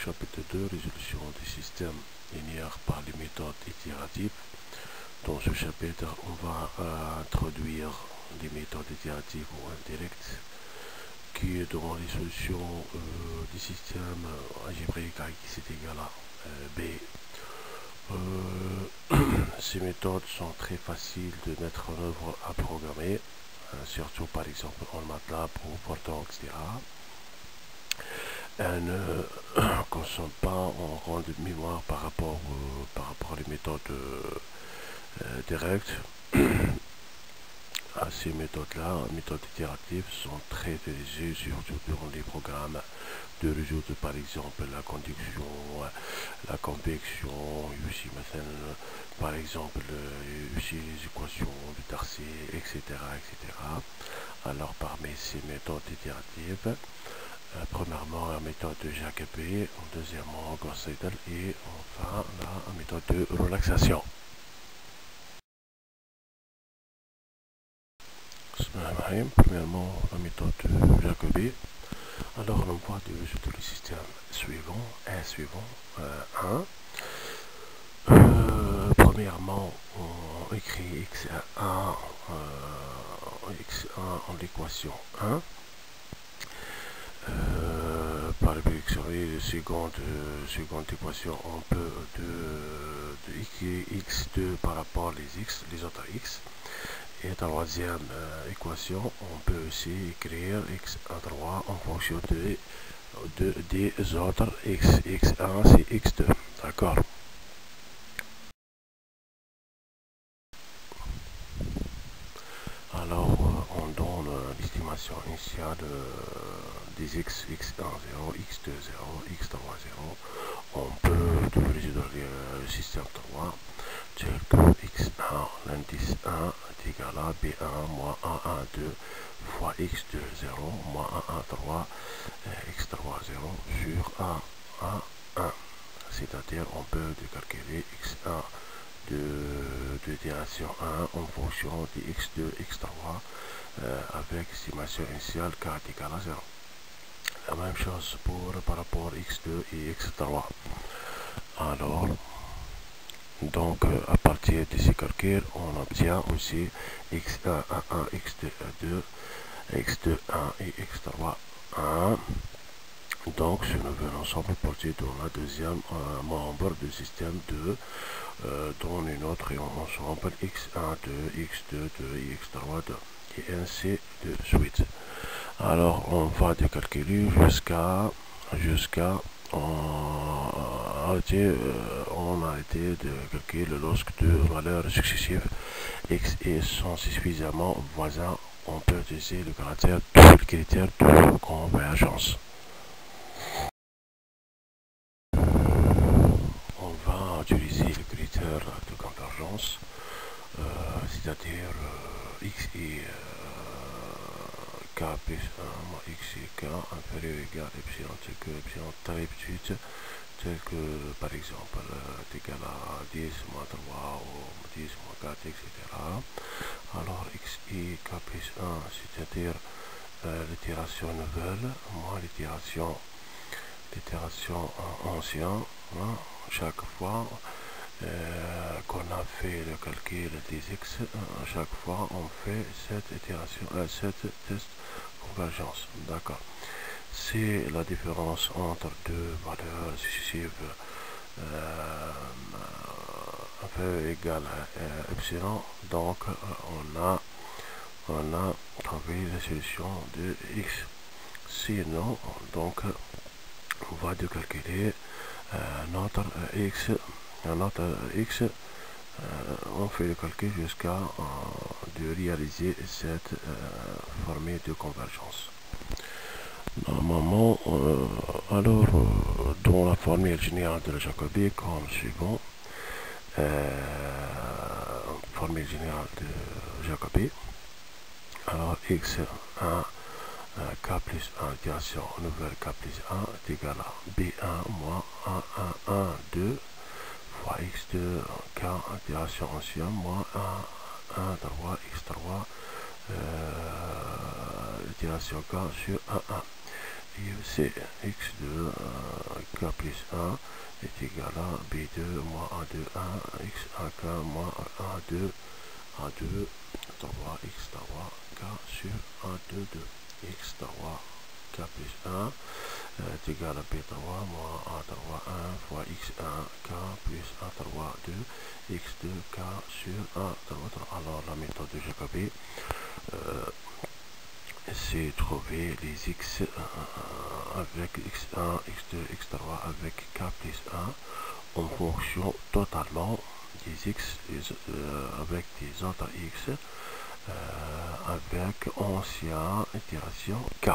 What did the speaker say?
Chapitre 2, résolution des systèmes linéaires par les méthodes itératives. Dans ce chapitre, on va introduire des méthodes itératives ou indirectes qui, dans les solutions des systèmes algébriques A x est égal à B. Ces méthodes sont très faciles de mettre en œuvre à programmer, surtout par exemple en MATLAB ou Fortran, etc. Elle ne consomme pas en grande mémoire par rapport aux méthodes directes. Ces méthodes-là, méthodes itératives, sont très utilisées surtout dans les programmes de résoudre par exemple la conduction, la convection, aussi par exemple aussi les équations de Darcy, etc., etc. Alors parmi ces méthodes itératives, premièrement la méthode de Jacobi, deuxièmement Gauss-Seidel et enfin la méthode de relaxation. Premièrement la méthode de Jacobi. Alors on voit de résoudre le système suivant, suivant 1. Premièrement on écrit x1 en l'équation 1. Par la seconde équation, on peut écrire x2 par rapport les autres x. Et troisième équation, on peut aussi écrire x3 en fonction des autres x. x1 c'est x2, d'accord. Alors on donne l'estimation initiale des x, x1 0, x2 0, x3 0. On peut résoudre le système 3 tel que x1, l'indice 1 est égal à b1 moins 1, 1, 2 fois x2 0 moins 1, 1, 3 x3 0 sur 1, 1, 1. C'est-à-dire on peut calculer x1 de itération 1 en fonction de x2, x3 avec estimation initiale k est égal à 0. La même chose par rapport x2 et x3. Alors, donc à partir de ces calculs, on obtient aussi x1, 1, 1, x2, 2, x2, 1 et x3, 1. Donc ce nouvel ensemble porté dans la deuxième membre du système 2 dans une autre ensemble x1, 2, x2, 2 et x3, 2 et ainsi de suite. Alors on va calculer jusqu'à on a été de calculer lorsque deux valeurs successives x et sont suffisamment voisins, on peut utiliser le critère de convergence. On va utiliser le critère de convergence, c'est-à-dire x et k plus 1 moins x et k inférieur ou égal à epsilon tel que epsilon très petite, tel que par exemple égal à 10 moins 3 ou 10 moins 4, etc. Alors x et k plus 1, c'est-à-dire l'itération nouvelle moins l'itération ancienne. Chaque fois qu'on a fait le calcul des x, chaque fois on fait cette itération, cette test convergence. D'accord. C'est la différence entre deux valeurs successives inférieures ou égales à epsilon. Donc on a trouvé la solution de x. Sinon, donc on va calculer notre x, on fait le calcul jusqu'à de réaliser cette formule de convergence. Normalement, alors dans la formule générale de la Jacobi comme suivant, formule générale de Jacobi, alors x1 k plus 1 itération nouvelle k plus 1 est égal à b1 moins 1, 1, 1, 2 fois x2 k itération ancienne moins 1, 1, 3 x3 itération k sur 1, 1. c'est x2 k plus 1 est égal à b2 moins a2 1 x ak moins a2 a2 3 x 3 k sur a2 2 x 3 k plus 1 est égal à b3 moins a3 1 fois x1 k plus a3 2 x2 k sur a3 3. Alors la méthode de Jacobi, c'est trouver les x avec x1, x2, x3 avec k plus 1 en fonction totalement des x avec des autres x avec ancienne itération k.